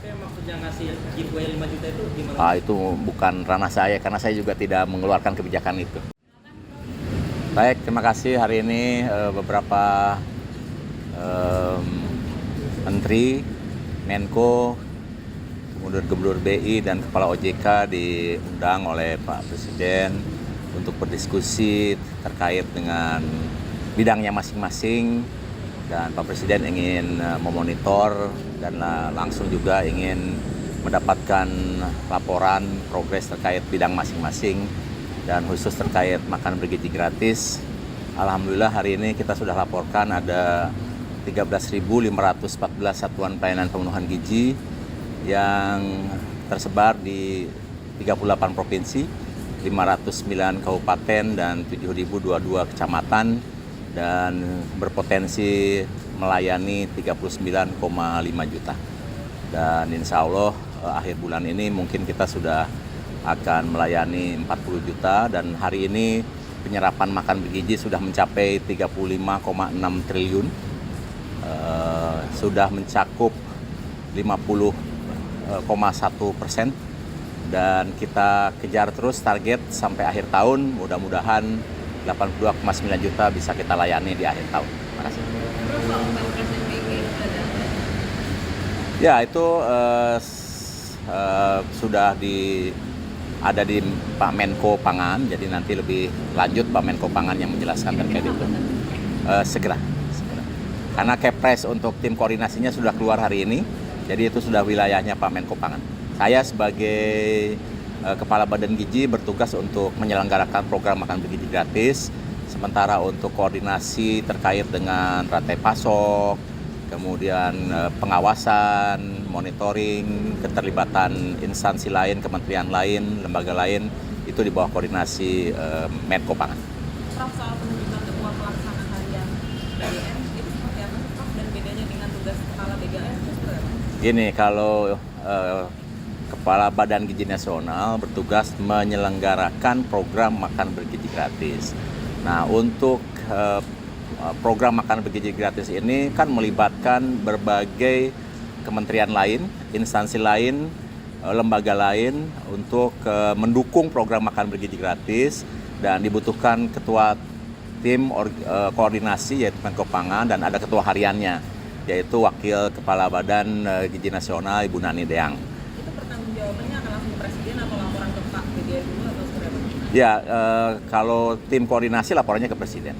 yang maksudnya ngasih giveaway 5 juta itu gimana? Itu bukan ranah saya karena saya juga tidak mengeluarkan kebijakan itu. Baik, terima kasih. Hari ini beberapa menteri, Menko, kemudian Gubernur BI dan Kepala OJK diundang oleh Pak Presiden untuk berdiskusi terkait dengan bidangnya masing-masing. Dan Pak Presiden ingin memonitor dan langsung juga ingin mendapatkan laporan progres terkait bidang masing-masing dan khusus terkait makan bergizi gratis. Alhamdulillah hari ini kita sudah laporkan ada 13.514 satuan pelayanan pemenuhan gizi yang tersebar di 38 provinsi, 509 kabupaten dan 7.022 kecamatan dan berpotensi melayani 39,5 juta. Dan insya Allah akhir bulan ini mungkin kita sudah akan melayani 40 juta dan hari ini penyerapan makan bergizi sudah mencapai 35,6 triliun, sudah mencakup 50,1%, dan kita kejar terus target sampai akhir tahun, mudah-mudahan 82,9 juta bisa kita layani di akhir tahun. Terima kasih. Ya, itu sudah ada di Pak Menko Pangan, jadi nanti lebih lanjut Pak Menko Pangan yang menjelaskan terkait itu. Segera. Karena Kepres untuk tim koordinasinya sudah keluar hari ini, jadi itu sudah wilayahnya Pak Menko Pangan. Saya sebagai Kepala Badan Gizi bertugas untuk menyelenggarakan program makan bergizi gratis, sementara untuk koordinasi terkait dengan rantai pasok, kemudian pengawasan, monitoring, keterlibatan instansi lain, kementerian lain, lembaga lain, itu di bawah koordinasi Menko Pangan. Prof, soal penunjukan ketua pelaksana harian BGM itu seperti apa sih, Prof? Dan bedanya dengan tugas kepala BGM itu seperti apa? Gini, kalau Kepala Badan Gizi Nasional bertugas menyelenggarakan program makan bergizi gratis. Nah, untuk program makan bergizi gratis ini kan melibatkan berbagai kementerian lain, instansi lain, lembaga lain untuk mendukung program makan bergizi gratis, dan dibutuhkan ketua tim koordinasi yaitu Menko Pangan, dan ada ketua hariannya yaitu Wakil Kepala Badan Gizi Nasional Ibu Nani Deang. Itu pertanggungjawabannya akan langsung ke Presiden atau laporan ke Pak BGM dulu atau seperti apa? Ya, kalau tim koordinasi laporannya ke Presiden.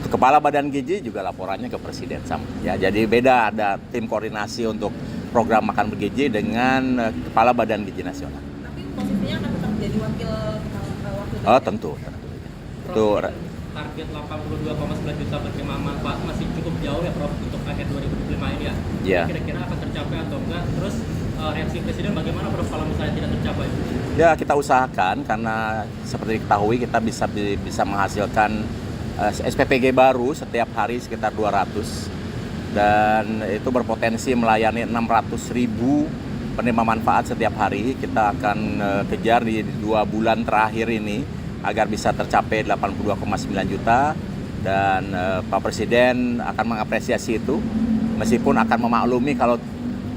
Kepala Badan Gizi juga laporannya ke Presiden sama. Ya, jadi beda, ada tim koordinasi untuk program makan bergizi dengan Kepala Badan Gizi Nasional. Tapi posisinya akan tetap jadi wakil BGM? Oh, tentu. Itu Target 82,9 juta penerima manfaat masih cukup jauh ya, Prof, untuk akhir 2025 ini ya. Ya. Kira-kira akan tercapai atau enggak? Terus reaksi Presiden bagaimana, Prof, kalau misalnya tidak tercapai? Ya, kita usahakan karena seperti diketahui kita bisa menghasilkan SPPG baru setiap hari sekitar 200, dan itu berpotensi melayani 600.000 penerima manfaat setiap hari. Kita akan kejar di 2 bulan terakhir ini agar bisa tercapai 82,9 juta, dan Pak Presiden akan mengapresiasi itu, meskipun akan memaklumi kalau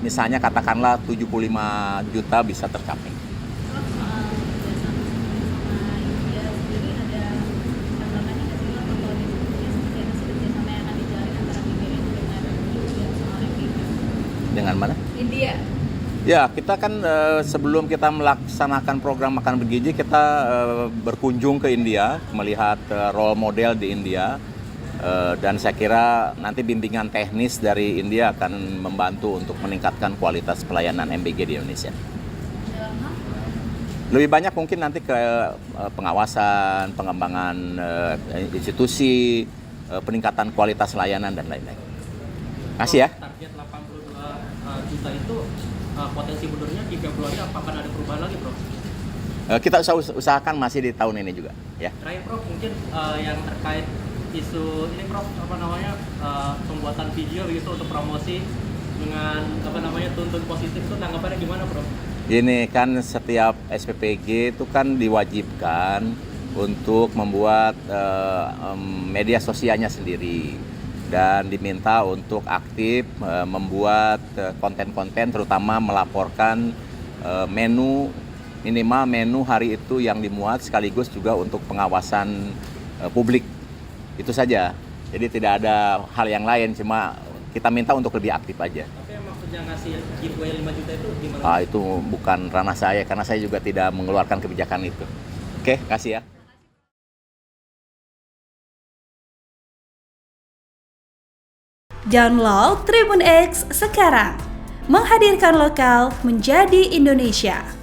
misalnya katakanlah 75 juta bisa tercapai. Dengan mana? India. Ya, kita kan sebelum kita melaksanakan program makan bergizi, kita berkunjung ke India, melihat role model di India, dan saya kira nanti bimbingan teknis dari India akan membantu untuk meningkatkan kualitas pelayanan MBG di Indonesia. Lebih banyak mungkin nanti ke pengawasan, pengembangan institusi, peningkatan kualitas layanan dan lain-lain. Kasih ya. Target 82 juta itu potensi mundurnya di Februari apakah ada perubahan lagi, Prof? Kita usahakan masih di tahun ini juga, ya. Terakhir, Prof, mungkin yang terkait isu ini, Prof, pembuatan video begitu untuk promosi dengan tuntun positif itu tanggapannya gimana, Prof? Ini kan setiap SPPG itu kan diwajibkan untuk membuat media sosialnya sendiri. dan diminta untuk aktif membuat konten-konten, terutama melaporkan minimal menu hari itu yang dimuat, sekaligus juga untuk pengawasan publik. Itu saja. Jadi tidak ada hal yang lain, cuma kita minta untuk lebih aktif aja. Tapi yang maksudnya ngasih giveaway 5 juta itu gimana? Itu bukan ranah saya, karena saya juga tidak mengeluarkan kebijakan itu. Oke, kasih ya. Download Tribun X sekarang, menghadirkan lokal menjadi Indonesia.